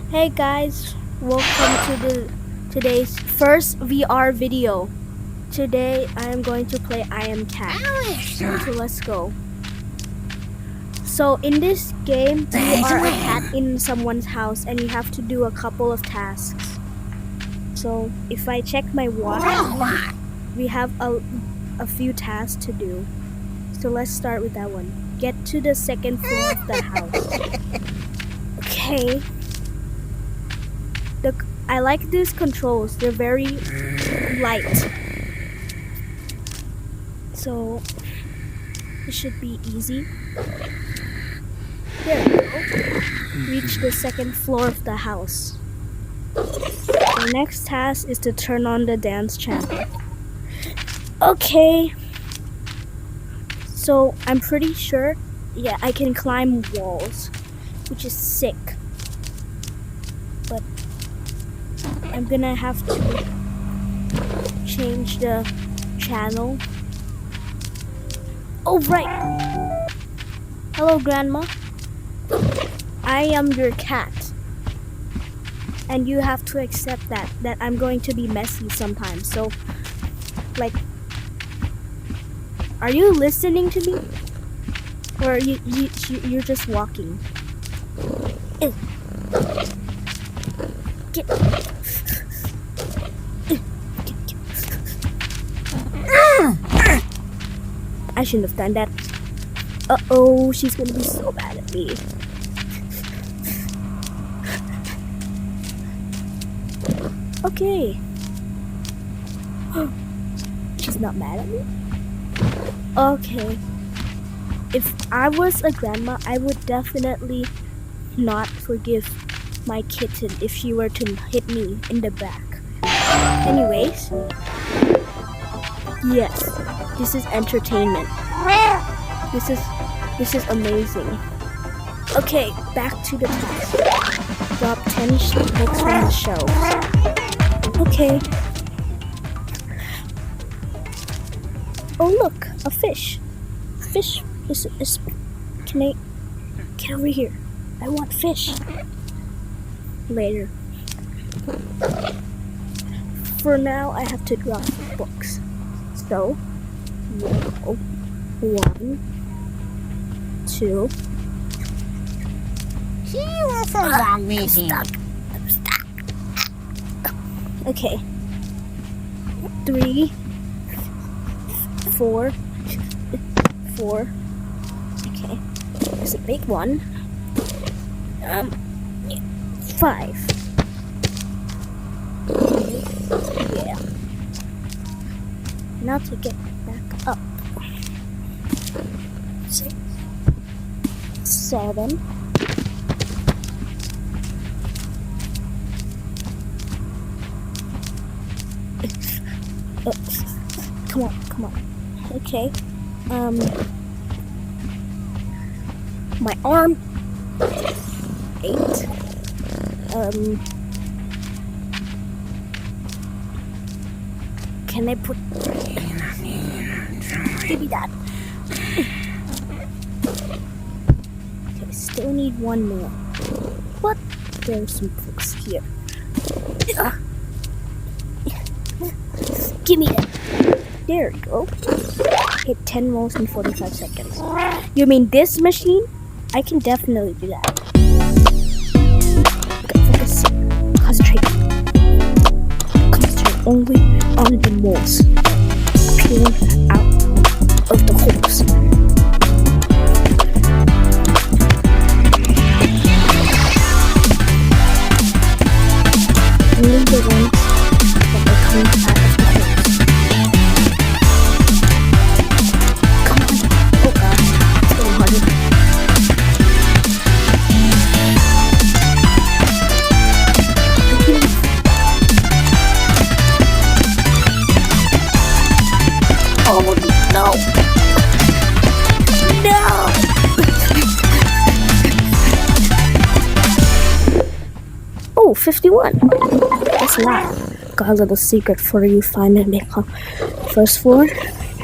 Hey guys, welcome to today's first VR video. Today I am going to play I Am Cat. So let's go. So in this game, you are a cat in someone's house and you have to do a couple of tasks. So if I check my watch, we have a few tasks to do. So let's start with that one. Get to the second floor of the house. Okay. I like these controls. They're very light. So it should be easy. There we go. Reach the second floor of the house. The next task is to turn on the dance channel. Okay. So I'm pretty sure, yeah, I can climb walls, which is sick. But I'm gonna have to change the channel. Oh, right. Hello, Grandma. I am your cat. And you have to accept that I'm going to be messy sometimes. So, like, are you listening to me? Or are you're just walking? Ew. Get. I shouldn't have done that. Uh-oh, she's gonna be so mad at me. Okay. She's not mad at me? Okay. If I was a grandma, I would definitely not forgive my kitten if she were to hit me in the back. Anyways, yes, this is entertainment. This is amazing. Okay, back to the task. Drop 10 books from the shelf. Okay. Oh look, a fish. Fish is can I get over here? I want fish. Later. For now, I have to drop books. So, 1, 2. I'm stuck. Okay. 3, 4. Okay. There's a big one. 5. Yeah. Now to get back up. 6, 7. Come on. Okay. My arm. 8. Can I put? Give me that. Okay, still need one more. But there's some books here. Give me that. There we go. Hit 10 rolls in 45 seconds. You mean this machine? I can definitely do that. Okay, focus. Concentrate only on the moles. Peeling out of the holes. Only the ones that are coming out of the holes. Oh, 51. That's a lot. Got a little secret for you. Find it. Make a first floor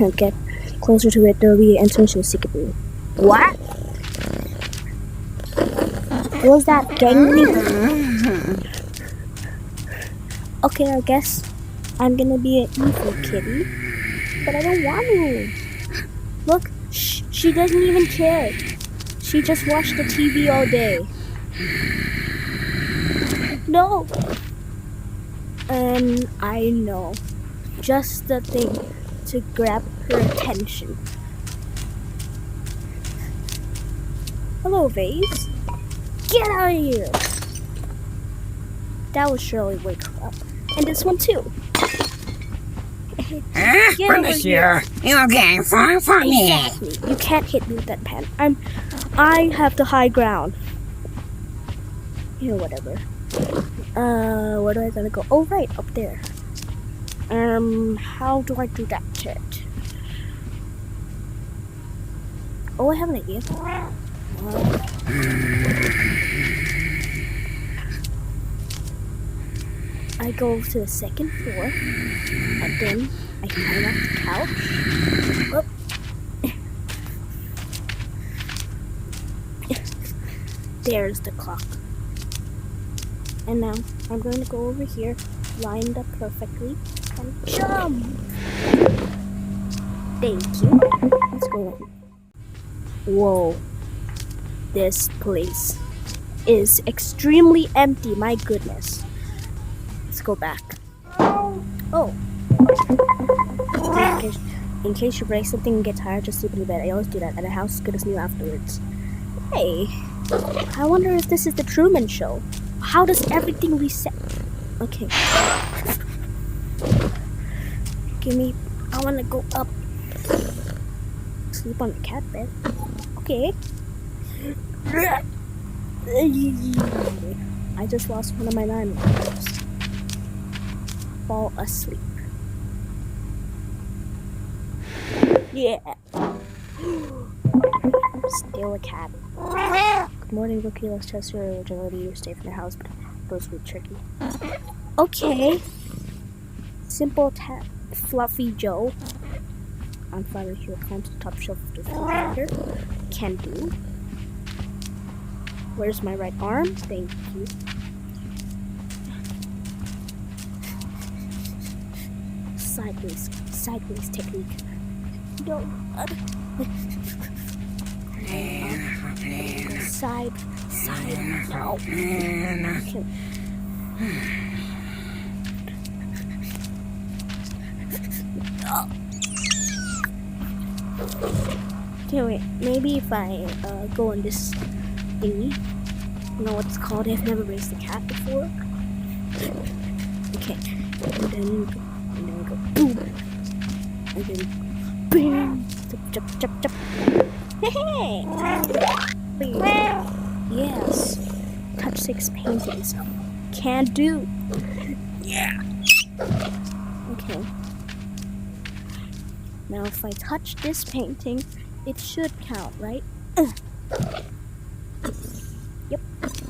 and get closer to it. There'll be an entrance to the secret room. What? Was that gang leader? Okay, I guess I'm gonna be an evil kitty. But I don't want to. Look, she doesn't even care. She just watched the TV all day. No! And I know. Just the thing to grab her attention. Hello, Vase. Get out of here! That will surely wake her up. And this one too. Finish here. You're getting far from me. Exactly. You can't hit me with that pen. I have the high ground. You know, whatever. Where do I gotta go? Oh, right, up there. How do I do that shit? Oh, I have an idea. I go to the second floor, and then I climb up the couch. Oh. There's the clock. And now I'm going to go over here, lined up perfectly, and jump! Thank you. Let's go. Whoa. This place is extremely empty, my goodness. Let's go back. Oh. In case you break something and get tired, just sleep in the bed. I always do that, and the house is good as new afterwards. Hey, I wonder if this is the Truman Show. How does everything reset? Okay. I wanna go up. Sleep on the cat bed. Okay. I just lost one of my 9 lives. Fall asleep. Yeah. Still a cat. Good morning, Rookie. Let's test your originality. You stay from the house, but those were tricky. Okay. Simple Fluffy Joe. I'm finally here. Climb to the top shelf of the refrigerator. Can do. Where's my right arm? Thank you. Sideways technique. No. Side. No. Okay. Okay, wait. Maybe if I go on this thingy. I don't know what it's called. I've never raised a cat before. Okay. And then go boom. And then boom. Jump. Hey! Yes. Touch 6 paintings. Can do. Yeah. Okay. Now if I touch this painting, it should count, right? Yep.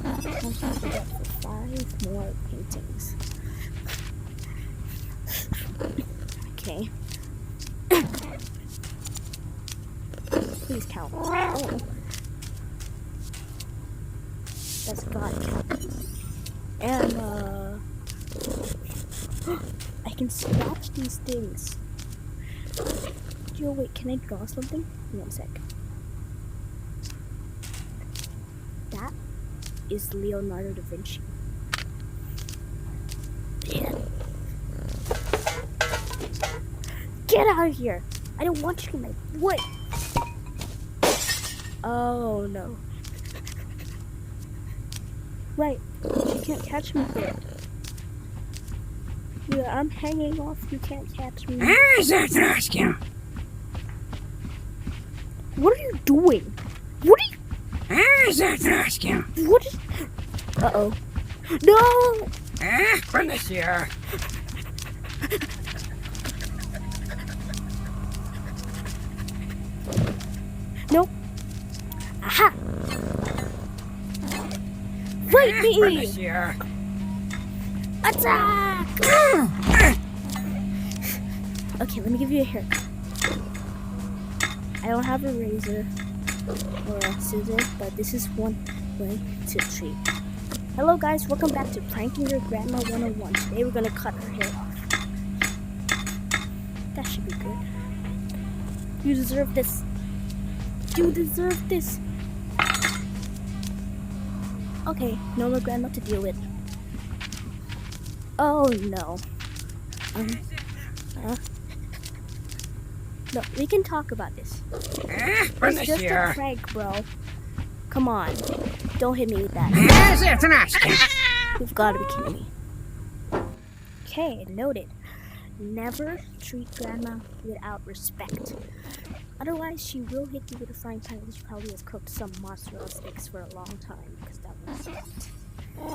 I'll have it up for 5 more paintings. Okay. Please count. Oh. That's gotta count. And, I can scratch these things. Yo, wait, can I draw something? 1 sec. That is Leonardo da Vinci. Yeah. Get out of here! I don't want you in my way! Oh no. Right, you can't catch me here. Yeah, I'm hanging off, you can't catch me. What are you doing? What are you... What is... Uh-oh. No! Finish here. Nope. Aha! Fight me! Finish here. Attack! Okay, let me give you a haircut. I don't have a razor or a scissors, but this is one Going to treat. Hello guys, welcome back to Pranking Your Grandma 101. Today we're gonna cut her hair off. That should be good. You deserve this. You deserve this. Okay, no more grandma to deal with. Oh no. No, we can talk about this. Run It's just a prank, bro. Come on. Don't hit me with that. You've got to be kidding me. Okay, noted. Never treat grandma without respect. Otherwise, she will hit you with a frying pan, which probably has cooked some mozzarella sticks for a long time because that was it.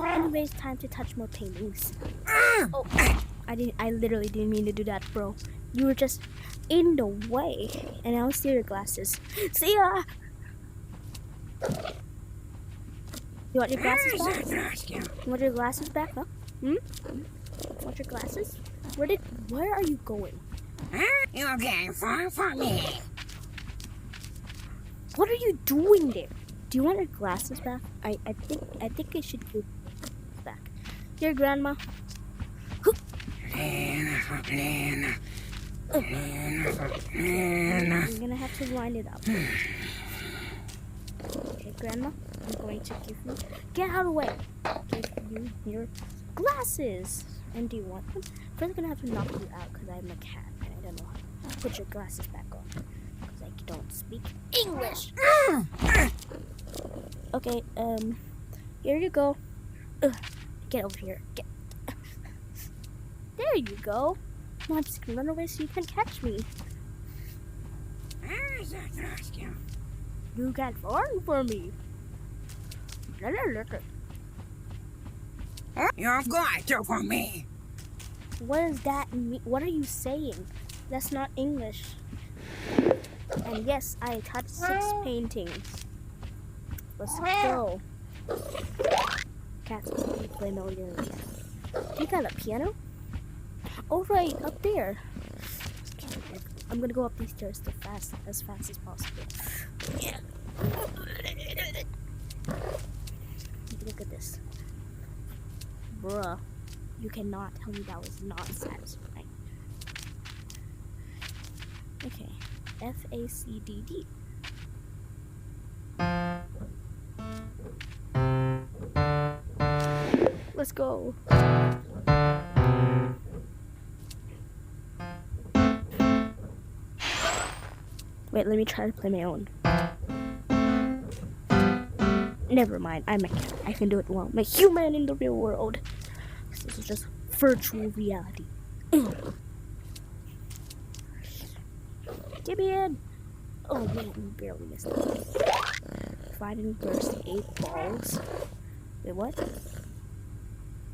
Anyways, time to touch more paintings. Oh, I literally didn't mean to do that, bro. You were just in the way, and I'll steal your glasses. See ya. You want your glasses back? You want your glasses back, huh? Want your glasses? Where are you going? You're getting far from me. What are you doing there? Do you want your glasses back? I think I should give them back. Here, grandma. I'm gonna have to wind it up. Okay, grandma, I'm going to give you. Get out of the way. Give you your glasses. And do you want them? First, I'm gonna have to knock you out because I'm a cat and I don't know how to put your glasses back on because I don't speak English. Okay, here you go. Get over here. There you go. No, I'm just gonna run away so you can catch me. You got far for me. You're going to for me. What does that mean? What are you saying? That's not English. And yes, I touched 6 paintings. Let's go. Cats play melody. You got a piano? Oh right, up there. I'm gonna go up these stairs as fast as possible. Yeah. Look at this. Bruh, you cannot tell me that was not satisfying. Okay, FACDD. Let's go. Wait, let me try to play my own. Never mind, I'm a cat. I can do it well. I'm a human in the real world. This is just virtual reality. Get me in! Oh man, we barely missed it. If I didn't burst 8 balls. Wait, what?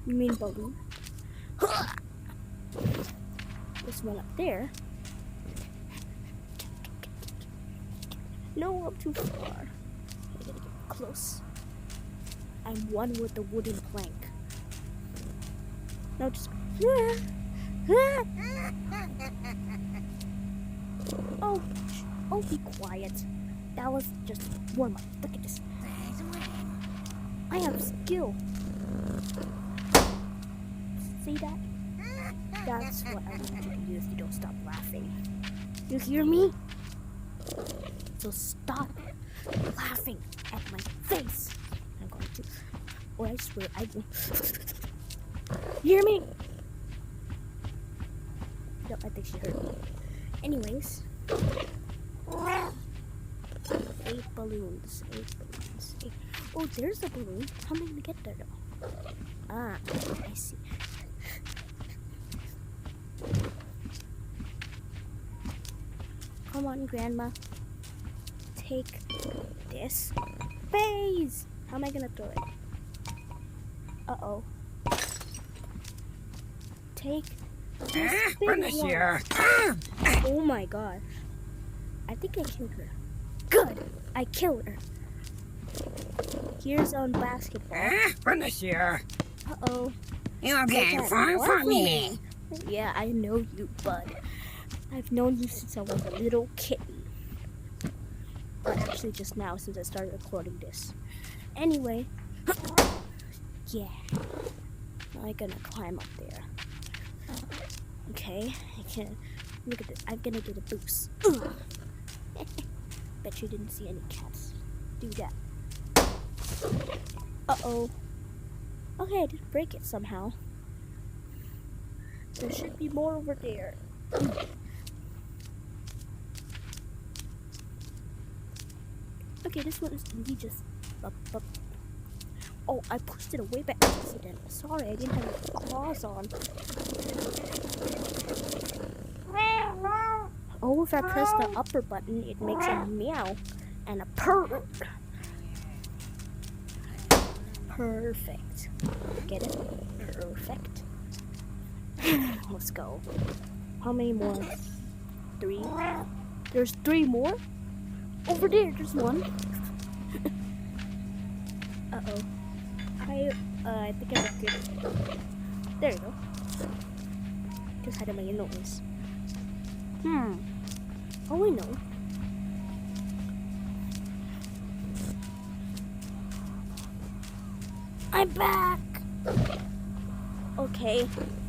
You mean balloon? This one up there. No, I'm too far. I gotta get close. I'm one with the wooden plank. No, just. Oh, be quiet. That was just warm up. Look at this. I have skill. See that? That's what I want you to do if you don't stop laughing. You hear me? So stop laughing at my face. I'm going to. Or I swear I will. You hear me? No, I think she heard me. Anyways. 8 balloons. 8 balloons. 8. Oh, there's a balloon. How am I going to get there though? Ah, I see. Come on, Grandma. Take this vase. How am I gonna throw it? Uh-oh. Take this big one. Oh my gosh. I think I killed her. Good. I killed her. Here's on basketball. Uh-oh. You're getting far from me. Yeah, I know you, bud. I've known you since I was a little kitten. Or actually just now since I started recording this. Anyway, yeah, I'm gonna climb up there. Okay, I can. Look at this. I'm gonna get a boost. Bet you didn't see any cats. Do that. Uh-oh. Okay, I did break it somehow. There should be more over there. Okay, this one is we just up. Oh, I pushed it away by accident. Sorry, I didn't have claws on. Oh, if I press the upper button, it makes a meow and a purr. Perfect. Get it? Perfect. Let's go. How many more? 3? There's 3 more? Over there, there's one. Uh-oh. I think I broke it. There you go. Just had to make a noise. Oh, I know. I'm back! Okay,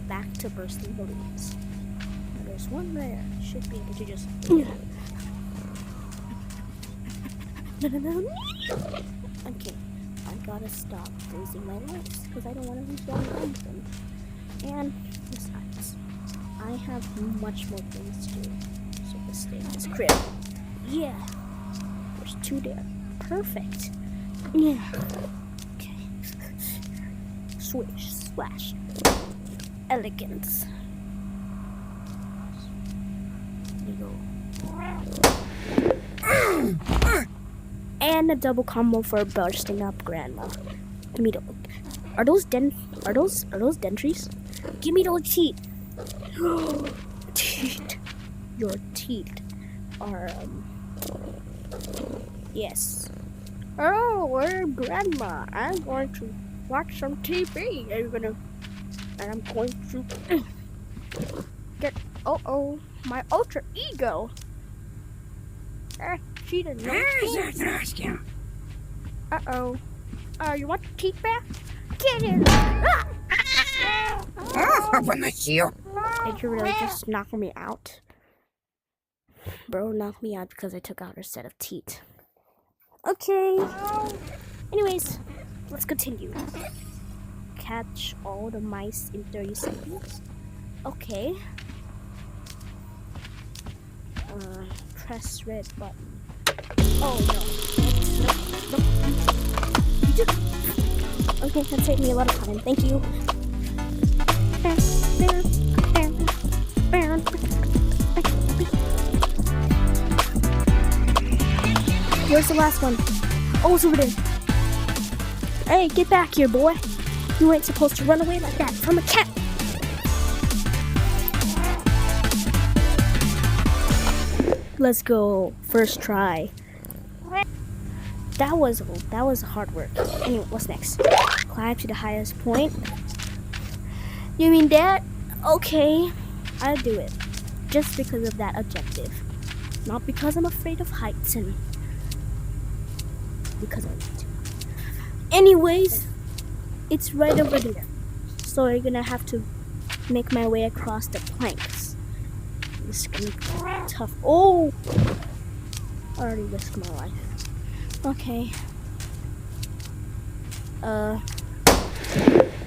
back to bursting balloons. There's one there. Should be able to just... Okay, I gotta stop losing my lives because I don't want to lose one of them. And besides, I have much more things to do. So let's stay in this crib. Yeah, there's 2 there. Perfect. Yeah. Okay. Swish, splash. Elegance. There you go. And a double combo for bursting up grandma. Give me those. Are those dentries? Give me those teeth. Teeth. Your teeth are yes. Oh, we're grandma. I'm going to watch some TV. And I'm going to get my alter ego. She didn't know. Uh-oh. You want the teeth back? Get it! Did you really just knock me out? Bro knocked me out because I took out her set of teeth. Okay. Anyways, let's continue. Catch all the mice in 30 seconds. Okay. Press red button. Oh no. Okay, that saved me a lot of time. Thank you. Where's the last one? Oh, it's over there. Hey, get back here, boy. You ain't supposed to run away like that from a cat. Let's go. First try. That was hard work. Anyway, what's next? Climb to the highest point. You mean that? Okay, I'll do it. Just because of that objective. Not because I'm afraid of heights and because I want to. Anyways, it's right over there. So I'm gonna have to make my way across the planks. This is gonna be tough. Oh! I already risked my life. Okay.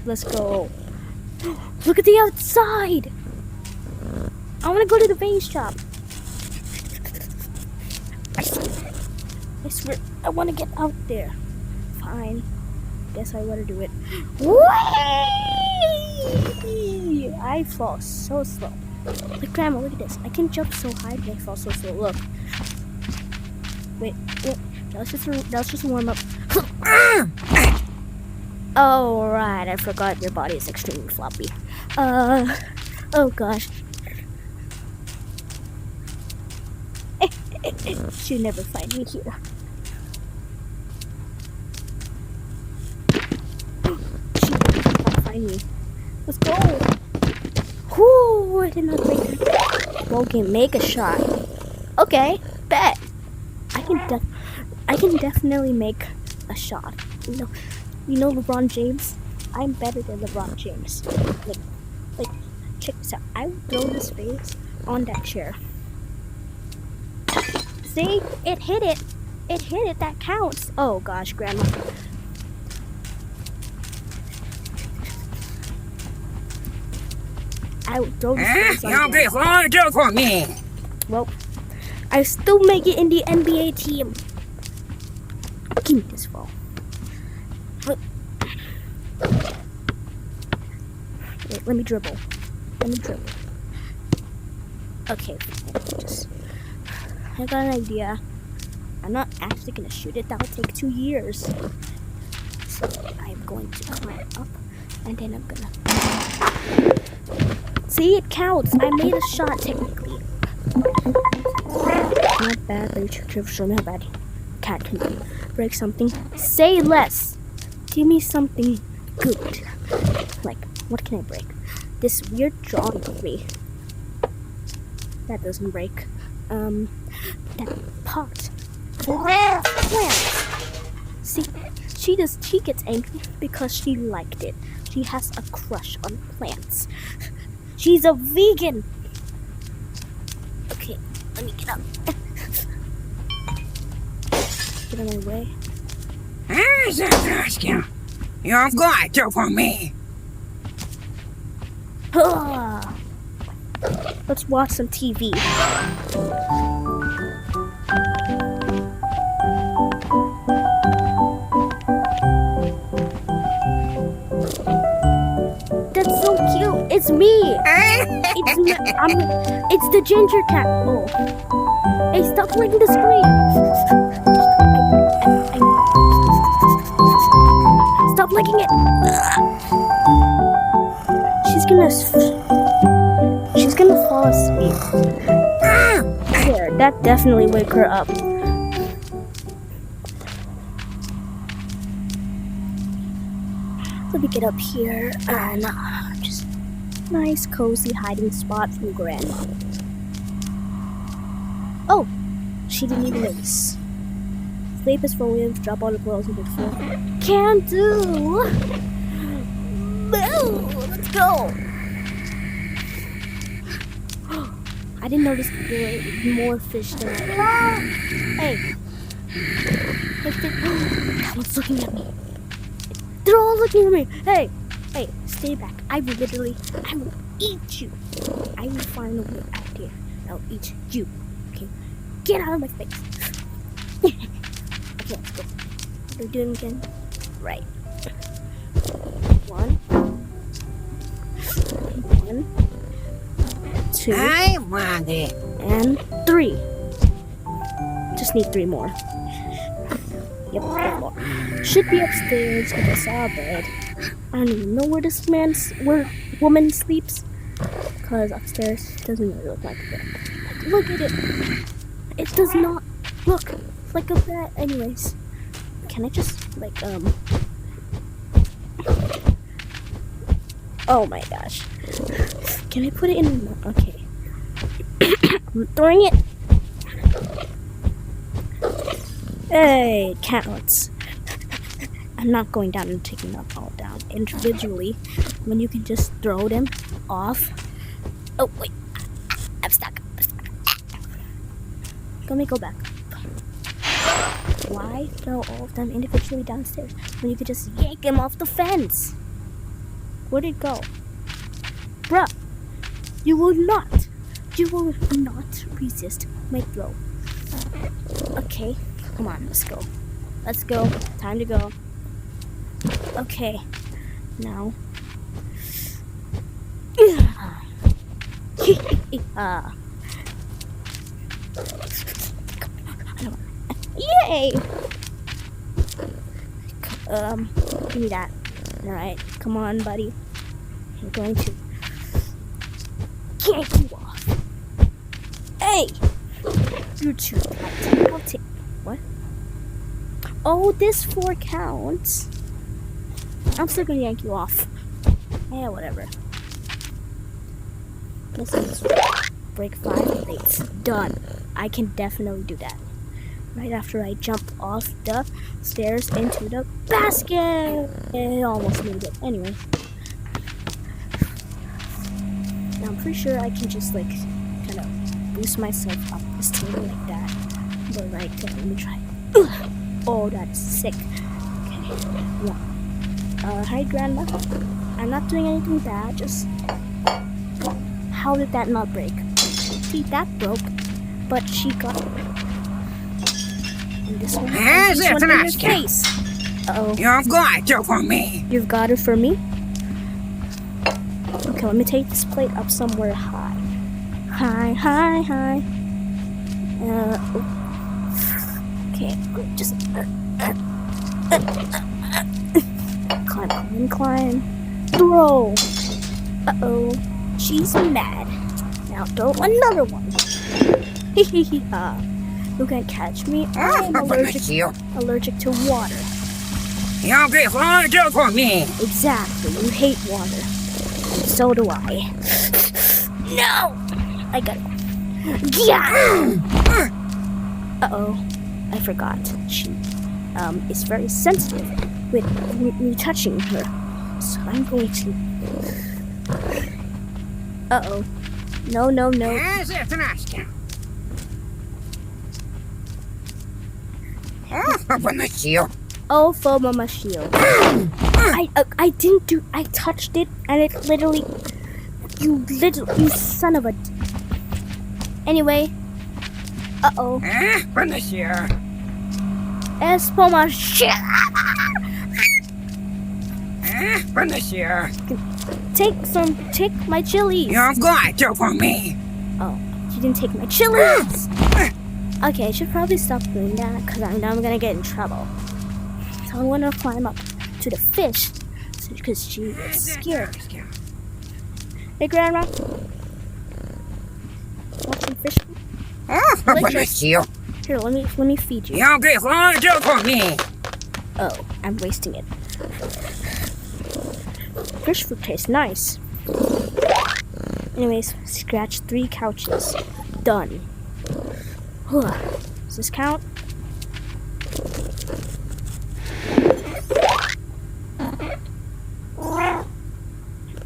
Let's go. Look at the outside! I wanna go to the vein shop. I swear, I wanna get out there. Fine. Guess I wanna do it. Whee! I fall so slow. Like, Grandma, look at this. I can jump so high, but I fall so slow. Look. Wait. That was just a warm up. Oh, right. I forgot your body is extremely floppy. Oh gosh. She'll never find me here. She will find me. Let's go. Whoo! I did not break it. Okay, make a shot. Okay, bet. I can definitely make a shot. You know LeBron James? I'm better than LeBron James. Like, check this out. I would throw his face on that chair. See? It hit it. It hit it. That counts. Oh gosh, Grandma. I would throw his face on You'll there. be harder for me. Well, I still make it in the NBA team. Give me this ball. Wait, let me dribble. Okay, I got an idea. I'm not actually gonna shoot it. That'll take 2 years. So I'm going to climb up, and then I'm gonna. See, it counts. I made a shot technically. Not bad, but you show me how bad cat can be. Break something. Say less. Give me something good. Like, what can I break? This weird drawing of me. That doesn't break. That pot. Plants. See, she gets angry because she liked it. She has a crush on plants. She's a vegan. Okay, let me get up. Get out of my way. As a rescue, you've got to for me. Let's watch some TV. That's so cute. It's me. It's the ginger cat. Oh. Hey, stop licking the screen. Stop licking it. She's gonna fall asleep. There, that definitely wake her up. Let me get up here and just nice cozy hiding spot from Grandma. Oh, she didn't even notice. Sleep is for women to drop all the clothes into the floor. Can do. Let's go. I didn't notice there were more fish than I thought. Hey. That one's looking at me. They're all looking at me. Hey, stay back. I will eat you. I will find a way out here. I'll eat you. Okay? Get out of my face. Okay, let's go. What are we doing again? Right. 1, 2, I want it. and 3. Just need 3 more. Yep, 3 more. Should be upstairs. I just saw a bed. I don't even know where where woman sleeps. Because upstairs doesn't really look like a bed. Look at it. It does not look like a bed. Anyways, can I just oh my gosh. Can I put it in? Okay. I'm throwing it. Hey, counts. I'm not going down and taking them all down individually when you can just throw them off. Oh, wait. I'm stuck. Let me go back. Why throw all of them individually downstairs when you could just yank them off the fence? Where'd it go? Bruh, you will not resist my throw. Okay, come on, let's go. Time to go. Okay, now. Yay! Give me that. Alright, come on, buddy. I'm going to yank you off. Hey! You're too tight. I'll take. What? Oh, this 4 counts. I'm still gonna yank you off. Yeah, whatever. Let's break 5 plates. Done. I can definitely do that. right after I jump off the stairs into the basket. It almost made it. Anyway. Now I'm pretty sure I can just like kind of boost myself up this table like that. But like, let me try. Oh, that's sick. Okay. Yeah. Hi, Grandma. I'm not doing anything bad. Just how did that not break? See, that broke, but she got it. And this one, this one in your face. Uh-oh. You've got it for me. You've got it for me? Okay, let me take this plate up somewhere high. High. Okay, just climb. Throw. Uh-oh. She's mad. Now throw another one. Hehehe. You can't catch me. I'm allergic to water. You'll get water for me. Exactly. You hate water. So do I. No! I got it. Yeah! Uh-oh. I forgot. She is very sensitive with me touching her. So I'm going to... Uh-oh. No. Open the shield. Oh, for Mama Shield. I didn't do... I touched it and it literally... You son of a... Anyway. Uh-oh. Open the shield. Es for my shit. Open the shield. Take my chilies. You've got it for me. Oh, you didn't take my chilies. Okay, I should probably stop doing that because I'm gonna get in trouble. So I'm gonna climb up to the fish because she is scared. Hey, Grandma. Want some fish? Open the shield. Here, let me feed you. You'll get water for me. Oh, I'm wasting it. Fish food tastes nice. Anyways, scratch 3 couches. Done. Does this count?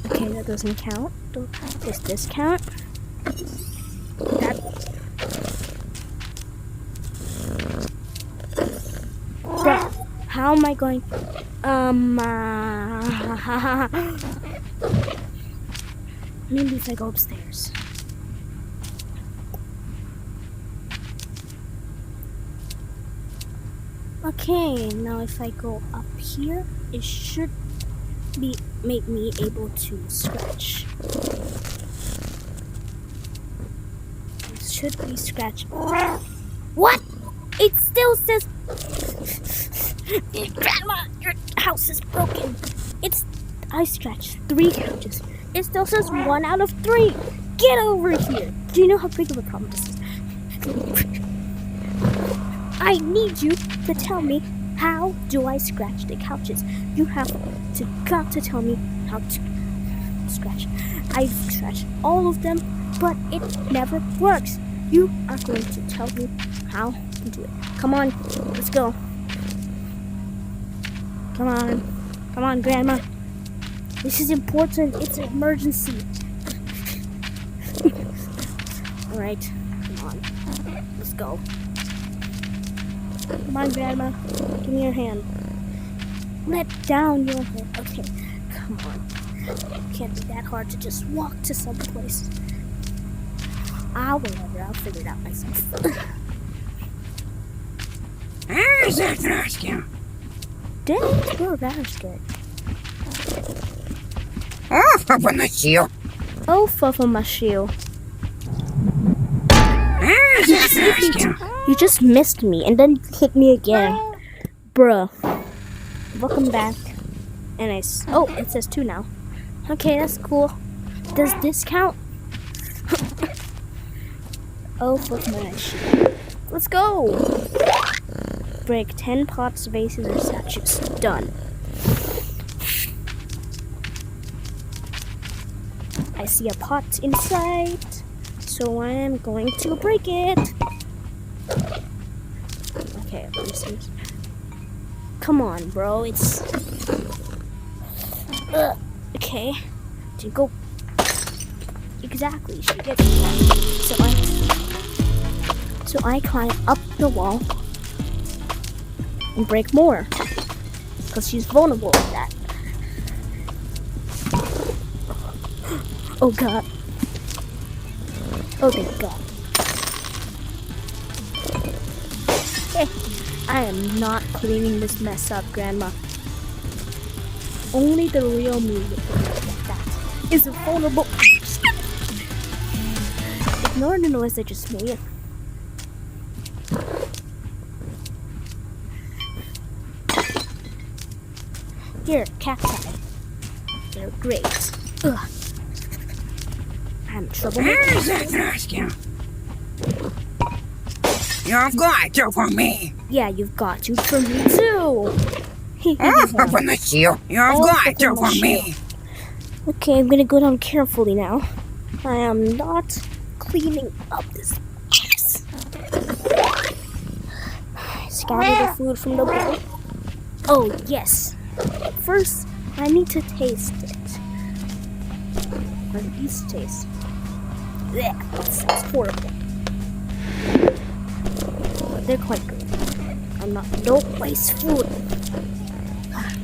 Okay, that doesn't count. Does this count? That. How am I going? Maybe if I go upstairs. Okay, now if I go up here, it should make me able to scratch. It should be scratch. What? It still says, Grandma, your house is broken. I scratched 3 couches. It still says 1 out of 3. Get over here. Do you know how big of a problem this is? I need you to tell me, how do I scratch the couches? You have got to tell me how to scratch. I've scratched all of them, but it never works. You are going to tell me how to do it. Come on, let's go. Come on, Grandma. This is important. It's an emergency. Alright, come on. Let's go. Come on, Grandma. Give me your hand. Let down your hand. Okay, come on. It can't be that hard to just walk to some place. Whatever. I'll figure it out myself. Dang, you're very scared. Open the shield. Oh, for my shield. You just missed me and then hit me again. Bruh. Welcome back. And oh, it says 2 now. Okay, that's cool. Does this count? Oh, fuck my shit. Let's go! Break 10 pots, vases, or statues. Done. I see a pot inside, so I am going to break it. Okay, come on, bro. It's okay. To go exactly. She gets so I climb up the wall and break more because she's vulnerable like that. Oh god. Oh thank god. I am not cleaning this mess up, Grandma. Only the real me would think like that. Is vulnerable. Ignore the noise I just made. Here, cacti. They're great. Ugh. I'm in trouble. You've got to for me. Yeah, you've got to for me too. Open the shield. You've got to for me. Okay, I'm gonna go down carefully now. I am not cleaning up this mess. Scatter the food from the bowl. Oh, yes. First, I need to taste it. How do these taste? Yeah, that's horrible. But they're quite good. Don't waste food.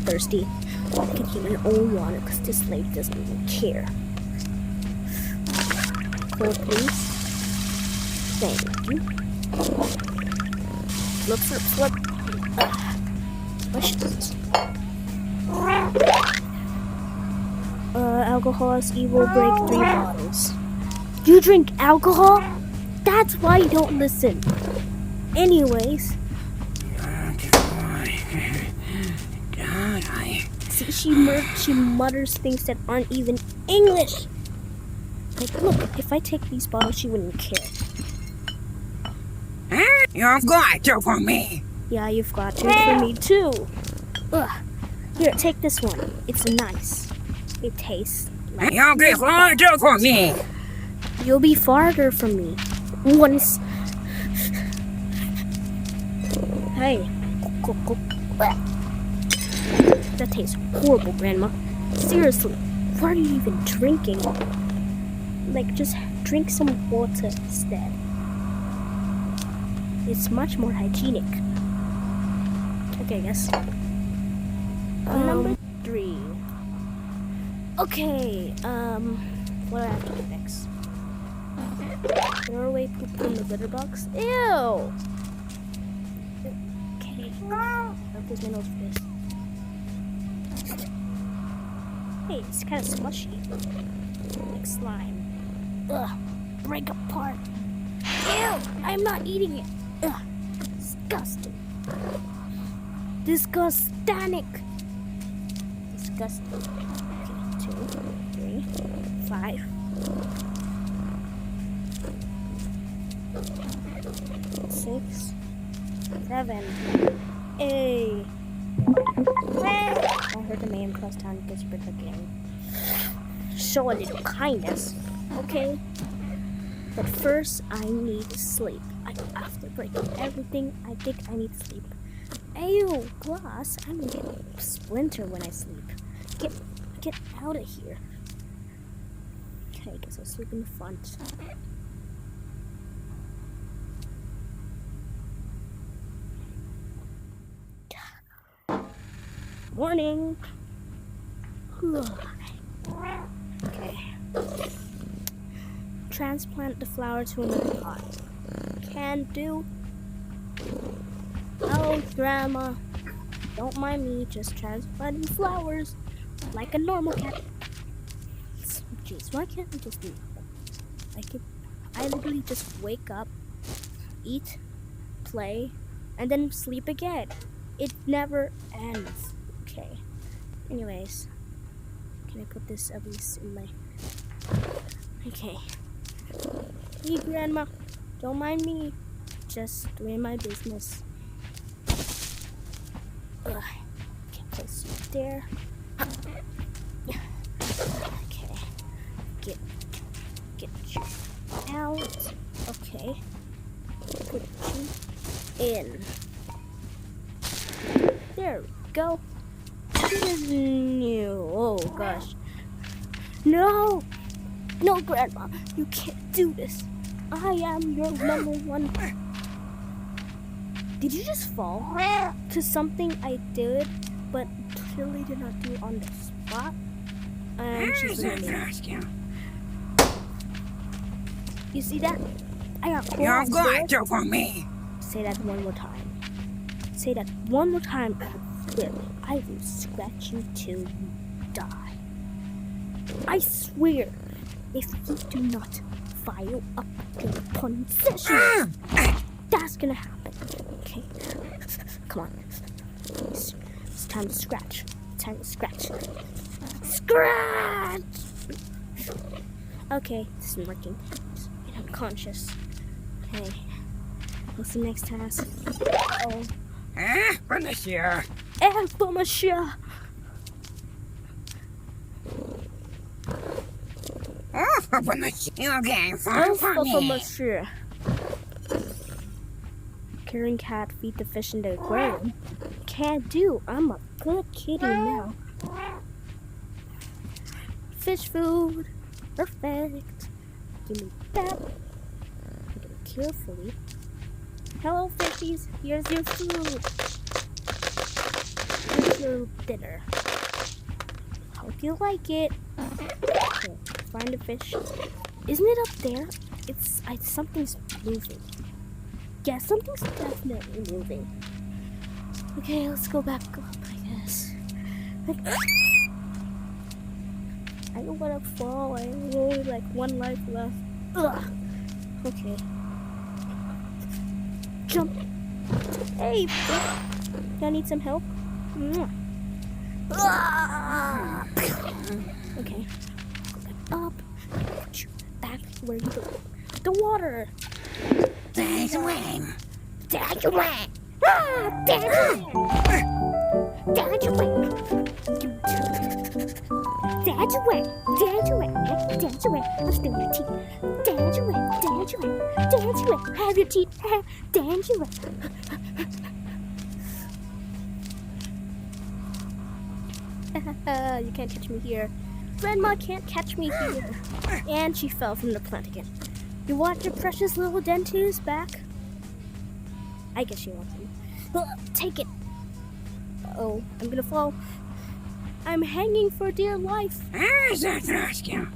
Thirsty. I can get my own water because this lady doesn't even care. Pour, please. Thank you. Flip. What's this? Alcohol is evil. Break 3 bottles. You drink alcohol? That's why you don't listen. Anyways. See, she mutters things that aren't even English. Like, look, if I take these bottles, she wouldn't care. You've got to for me. Yeah, you've got to for me too. Ugh. Here, take this one. It's nice. It tastes like... You'll be farther for me. You'll be farther from me. Once... Hey. That tastes horrible, Grandma. Seriously, what are you even drinking? Like, just drink some water instead. It's much more hygienic. Okay, I guess. Number 3. Okay, what do I have to do next? Throw away poop from the litter box? Ew! Okay. I'll put my nose for this. Hey, it's kind of smushy. Like slime. Ugh. Break apart. Ew! I'm not eating it. Ugh. Disgusting. Disgustanic. Disgusting. Okay, 2, 3, 5. 6, 7. Hey. I heard the man across town gets rid of again. Show a little kindness, okay? But first, I need sleep. After breaking everything, I think I need sleep. Ew, glass! I'm gonna get a splinter when I sleep. Get out of here. Okay, I guess I'll sleep in the front. Morning. Okay. Transplant the flower to another pot. Can do. Oh, Grandma. Don't mind me, just transplanting flowers like a normal cat. Jeez, why can't we just do that? I literally just wake up, eat, play, and then sleep again. It never ends. Okay. Anyways, can I put this at least in my... Okay. Hey, Grandma. Don't mind me. Just doing my business. Ugh. Can't place you there. Okay. Get you out. Okay. Put you in. go. No. Oh gosh. No. No, Grandma. You can't do this. I am your number one. Did you just fall to something I did, but clearly did not do on the spot? And she's There's winning. a rescue. You see that? I got You've claws got there. to for me. Say that one more time. Say that one more time. I will scratch you till you die. I swear, if you do not file a police session, that's gonna happen. Okay, come on. It's time to scratch. It's time to scratch. Scratch! Okay, this isn't working. I'm unconscious. Okay, what's the next task? Oh, Monsieur. Elfa Monsieur! Oh, Monsieur. Okay, fine for Elfa me. Monsieur! Carrying cat feed the fish in the aquarium. Can't do. I'm a good kitty now. Fish food. Perfect. Give me that. Look at it carefully. Hello, fishies. Here's your food. Here's your dinner. Hope you like it. Okay, find the fish. Isn't it up there? Something's moving. Yeah, something's definitely moving. Okay, let's go back up, I guess. I don't want to fall. I have only like one life left. Ugh. Okay. Jump. Hey, y'all need some help? Mwah. Okay. Go back up. Put you back where you belong. The water. There's a way. Dad away! Ah! Dad away! Dad away! Dad away! Dad away! Dad away! I'm still your teeth. Dad away! Dad away! Dad away! Have your teeth. Dad away! You can't catch me here. Grandma can't catch me here. And she fell from the plant again. You want your precious little dentus back? I guess she wants them. Take it. Oh, I'm gonna fall. I'm hanging for dear life. There's a rescue.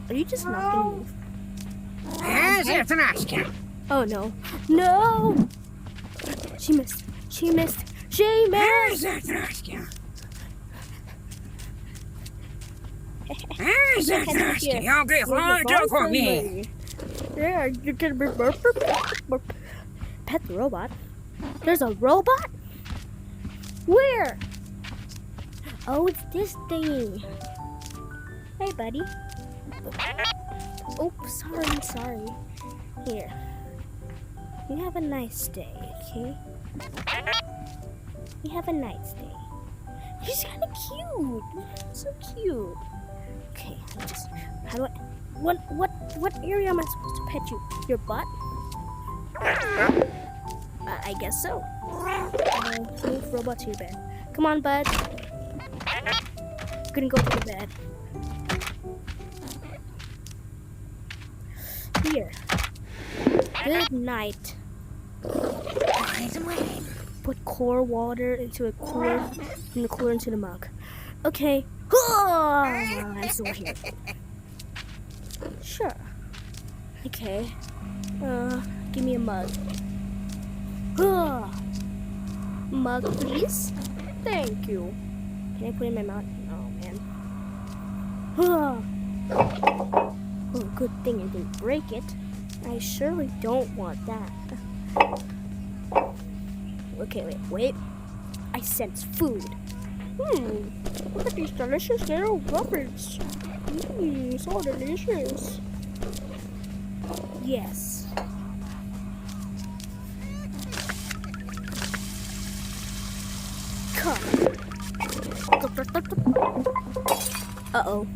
Are you just not gonna move? There's a rescue. Oh no. No! She missed. She missed. She missed! There's a rescue. There's a rescue. Okay, fine for me. Yeah, you can be pet robot. There's a robot? Where? Oh, it's this thing. Hey, buddy. Oh, sorry. Here. You have a nice day, okay? You have a nice day. He's kind of cute. So cute. Okay, how do I? What area am I supposed to pet you? Your butt? I guess so. Move robot to your bed. Come on, bud. Gonna go to the bed. Here. Good night. There's a way. Put core water into a cooler, and the cooler into the mug. Okay. I'm still here. Sure. Okay. Give me a mug. Mug, please. Thank you. Can I put it in my mouth? Oh man. Oh, good thing I didn't break it. I surely don't want that. Okay, wait. I sense food. Look at these delicious little rubbers. So delicious. Yes. Come. Uh-oh.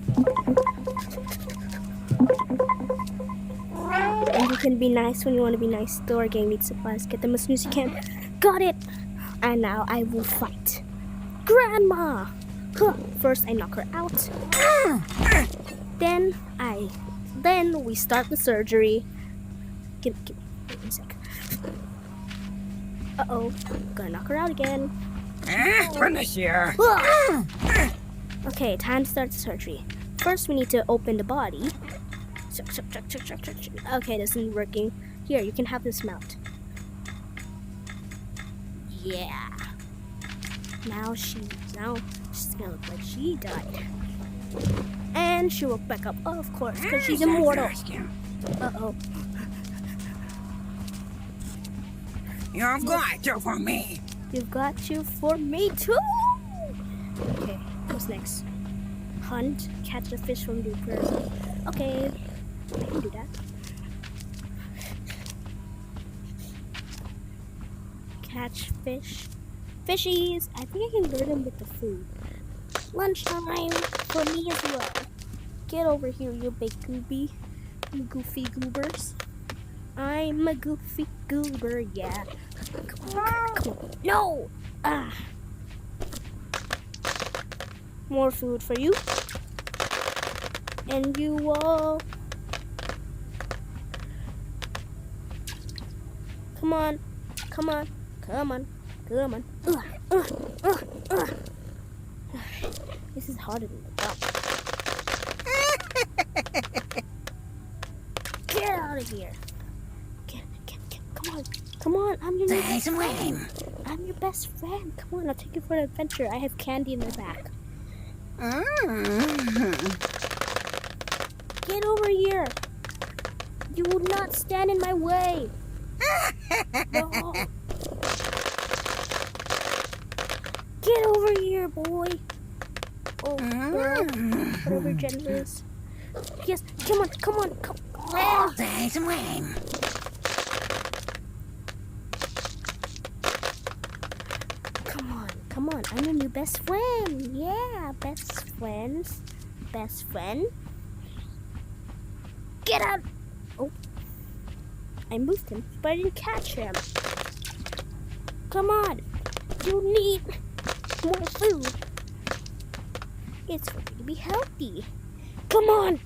And you can be nice when you want to be nice. Store gang needs supplies. Get them as soon as you can. Got it! And now I will fight. Grandma! Huh. First I knock her out. Then we start the surgery. Give me a sec. Uh-oh. Gonna knock her out again. Finish here. Okay, time to start the surgery. First we need to open the body. Okay, this isn't working. Here, you can have this mount. Yeah. Now she's gonna look like she died. And she woke back up, of course, because she's immortal. Uh-oh. You've got you for me. You've got you for me too! Okay, what's next? Hunt, catch a fish from the river. Okay, I can do that. Catch fish. Fishies! I think I can lure them with the food. Lunchtime for me as well. Get over here, you big goofy. You goofy goobers. I'm a goofy goober, yeah. Come on. No! Ah! More food for you. And you all. Come on. Come on. Come on. Come on. This is harder than I thought. Get out of here. Come on. Come on. I'm your best friend. I'm your best friend. Come on. I'll take you for an adventure. I have candy in my back. Get over here. You will not stand in my way. No. Get over here, boy. Oh, girl. Whatever gender is. Yes, come on. All day swim. Come on. I'm your new best friend. Yeah, best friends. Best friend. Get out. Oh. I moved him, but I didn't catch him. Come on. You need more food. It's for you to be healthy. Come on.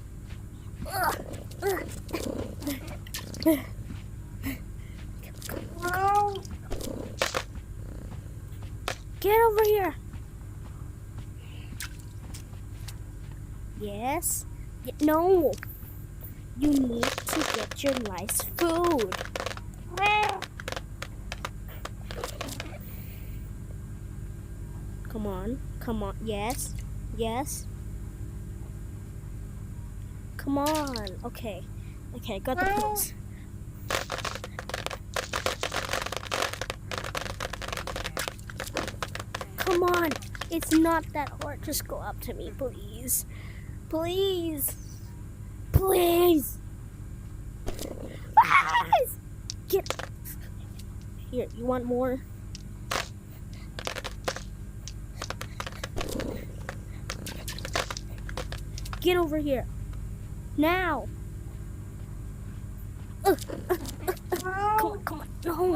Get over here. Yes. No. You need to get your nice food. Come on. Yes. Come on. Okay, got the pills. Come on. It's not that hard. Just go up to me, please. Please. Get here. You want more? Get over here. Now. Come on. No.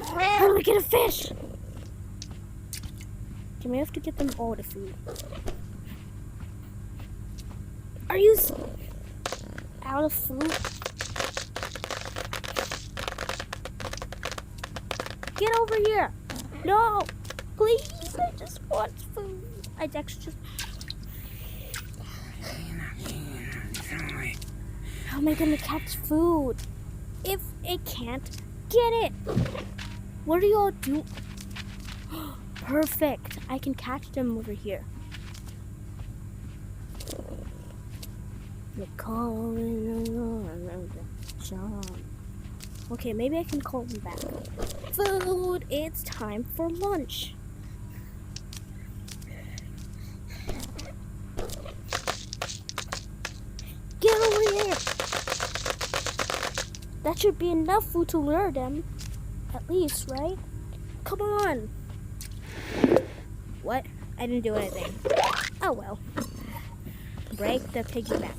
How do I get a fish? Do we have to get them all the food? Are you out of food? Get over here. No. Please. I just want food. I actually just... How am I gonna catch food if it can't get it? What do y'all do? Perfect. I can catch them over here. You're calling John. Okay, maybe I can call them back. Food. It's time for lunch. Get over here. That should be enough food to lure them. At least, right? Come on. What? I didn't do anything. Oh well. Break the piggyback.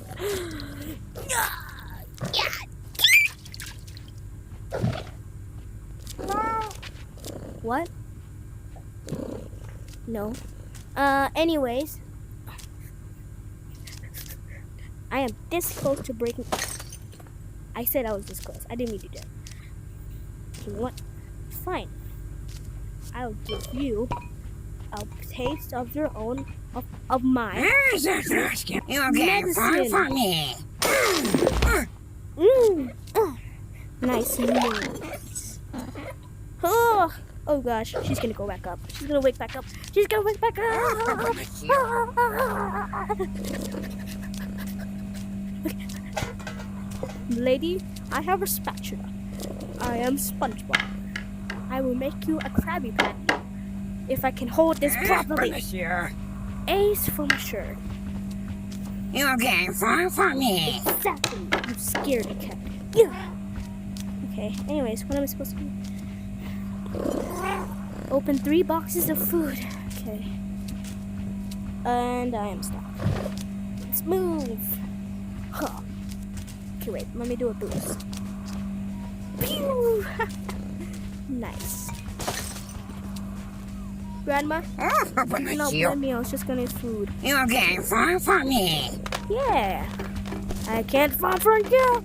What? No. Anyways. I am this close to breaking. I said I was this close. I didn't mean to do that. You know what? Fine. I'll give you a taste of your own, of mine. Okay, fine for me. Nice moves. Oh gosh, she's gonna go back up. She's gonna wake back up. She's gonna wake back up. Okay. Lady, I have a spatula. I am SpongeBob. I will make you a Krabby Patty if I can hold this properly. Ace for my shirt. Okay, fine for me. Exactly. You scared cat. Yeah. Okay. Anyways, what am I supposed to do? Open 3 boxes of food. Okay. And I am stopped. Let's move. Huh. Okay, wait. Let me do a boost. Pew! Nice. Grandma? No, blame me. I was just gonna eat food. Okay, fine for me. Yeah. I can't fall for you.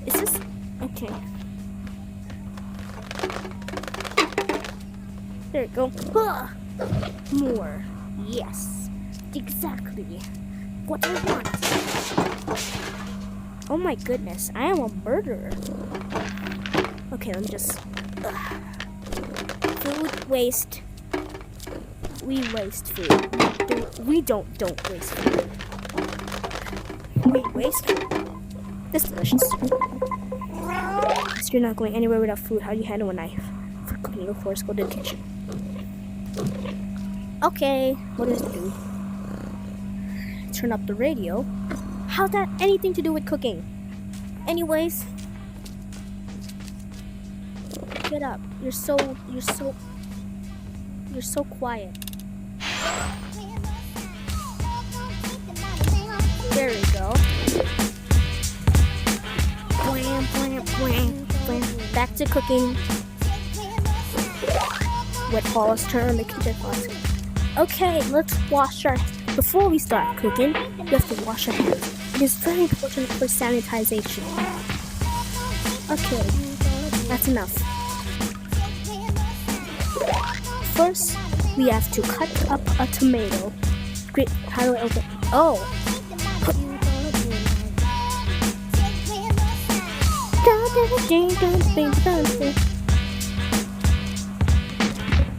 Is this okay? There you go. More. Yes. Exactly what I want. Oh my goodness, I am a murderer. Okay, let me just. Food waste. We waste food. We don't waste food. We waste food. That's delicious. So you're not going anywhere without food. How do you handle a knife? For cooking, of course, go to the kitchen. Okay, what does it do? Turn up the radio. How's that anything to do with cooking? Anyways, get up. You're so quiet. There we go. Blam, blam, blam, blam. Back to cooking. Wet Paula's turn on the kitchen faucet. Okay, let's wash our hands. Before we start cooking, we have to wash our hands. It is very important for sanitization. Okay, that's enough. First, we have to cut up a tomato. Great, how do I open? Oh.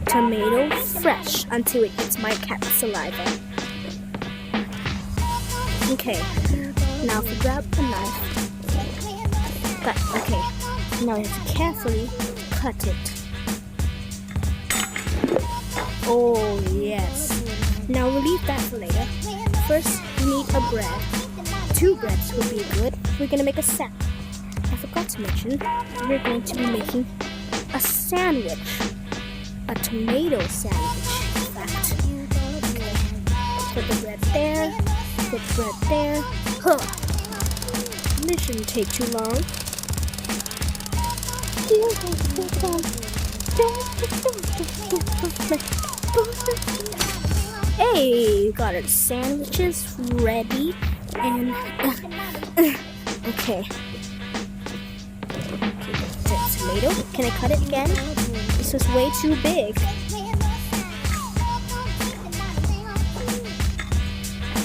Tomato fresh until it hits my cat's saliva. Okay, now if we grab a knife, okay, now we have to carefully cut it. Oh yes. Now we'll leave that for later. First, we need a bread. 2 breads would be good. We're gonna make a sandwich. I forgot to mention, we're going to be making a sandwich. A tomato sandwich, in fact. Okay. Put the bread there. Put the bread there. Huh. This shouldn't take too long. Hey, got our sandwiches ready. And okay. Tomato. Can I cut it again? This was way too big.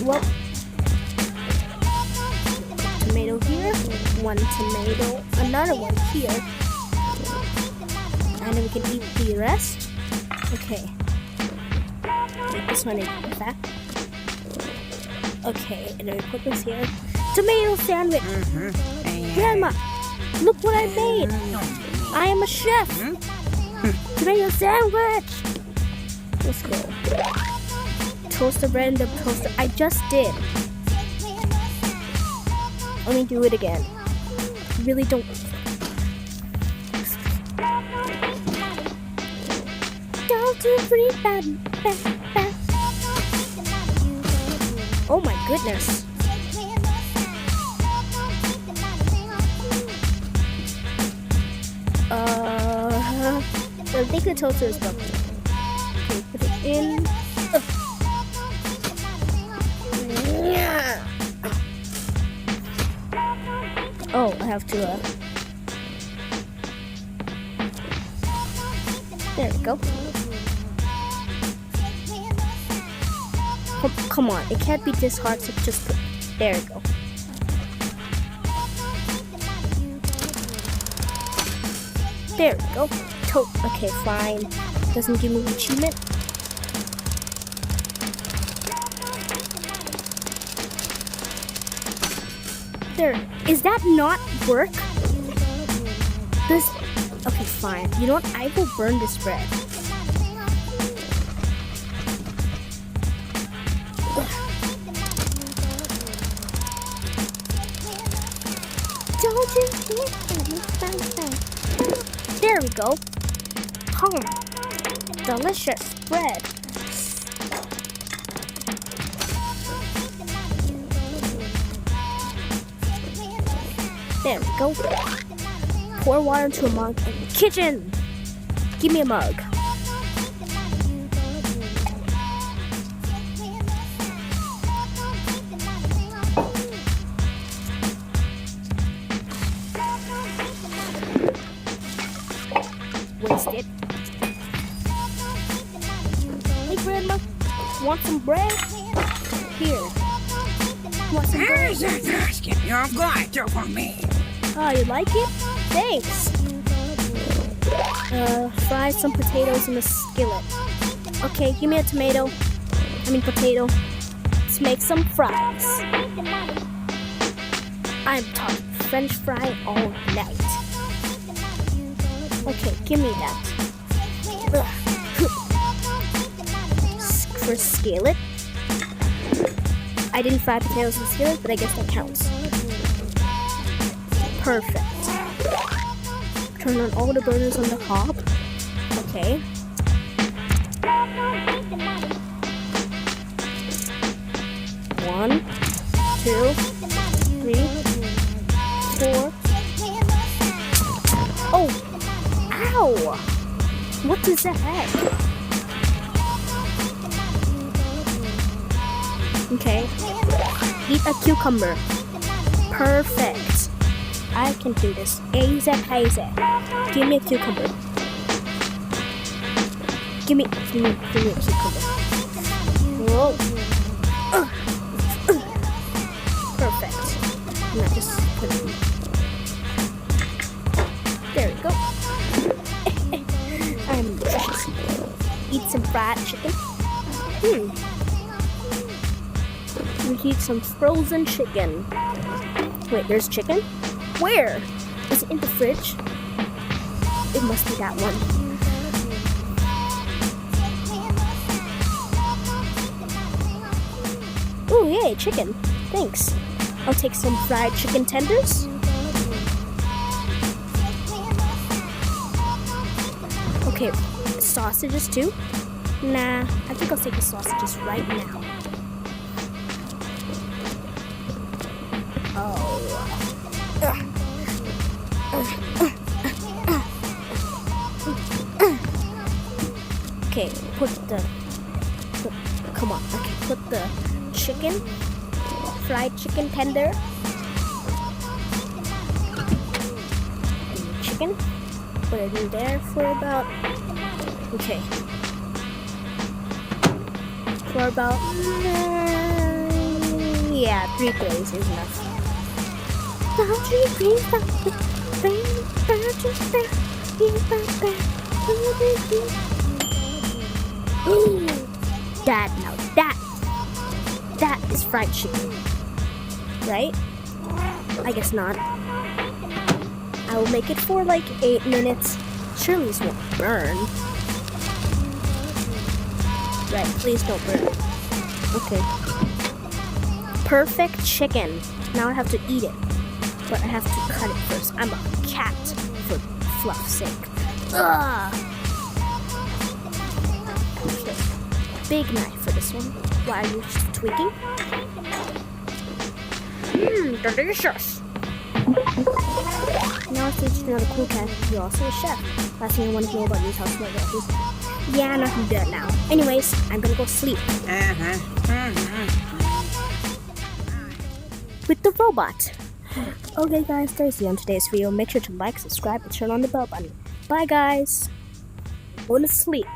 Well, tomato here, 1 tomato, another one here, and then we can eat the rest. Okay, take this one in fact. Okay, and then we put this here. Tomato sandwich. Grandma, look what I made. I am a chef. Tomato sandwich. Let's go. Toast the bread in the toaster. I just did. Let me do it again. Really don't. Don't do free bad. Oh my goodness. the toaster is broken. Okay, put it in. Oh, I have to, there we go. Come on, it can't be this hard to just put, there we go. There we go. Okay, fine. Doesn't give me an achievement. There. Is that not work? This. Okay, fine. You know what? I will burn this bread. Don't you There we go. Delicious bread. There we go. Pour water into a mug in the kitchen. Give me a mug. Wasted. Hey, Grandma. Want some bread? Here. Want some bread? Here's a basket. You've got to for me. Oh, you like it? Thanks. Fry some potatoes in a skillet. Okay, give me a potato. Let's make some fries. I'm talking French fry all night. Okay, give me that. For skillet. I didn't fry potatoes in the skillet, but I guess that counts. Perfect. Turn on all the burners on the hob. Okay. One, 2, 3, 4. Oh! Ow! What does that heck? Okay. Eat a cucumber. Perfect. I can do this. Easy peasy. Give me a cucumber. Give me a cucumber. Whoa. Perfect. Now just put it in. There we go. I'm delicious. Eat some fried chicken. We eat some frozen chicken. Wait, there's chicken? Where? Is it in the fridge? It must be that one. Ooh, yay, chicken. Thanks. I'll take some fried chicken tenders. Okay, sausages too? Nah, I think I'll take the sausages right now. Okay, put the chicken, fried chicken tender. Chicken, put it in there for about, yeah, 3 plays is enough. Ooh, that is fried chicken, right? I guess not. I will make it for like 8 minutes. Surely this won't burn. Right, please don't burn. Okay. Perfect chicken. Now I have to eat it. But I have to cut it first. I'm a cat for fluff's sake. Ugh. Okay. Big knife for this one. Why are you just tweaking? Delicious. Now since you're not a cool cat, you're also a chef. Last thing I want to know about this house like is, yeah, I'm not gonna do that now. Anyways, I'm gonna go sleep with the robot. Okay guys, that's the end of today's video. Make sure to like, subscribe, and turn on the bell button. Bye guys. Go to sleep.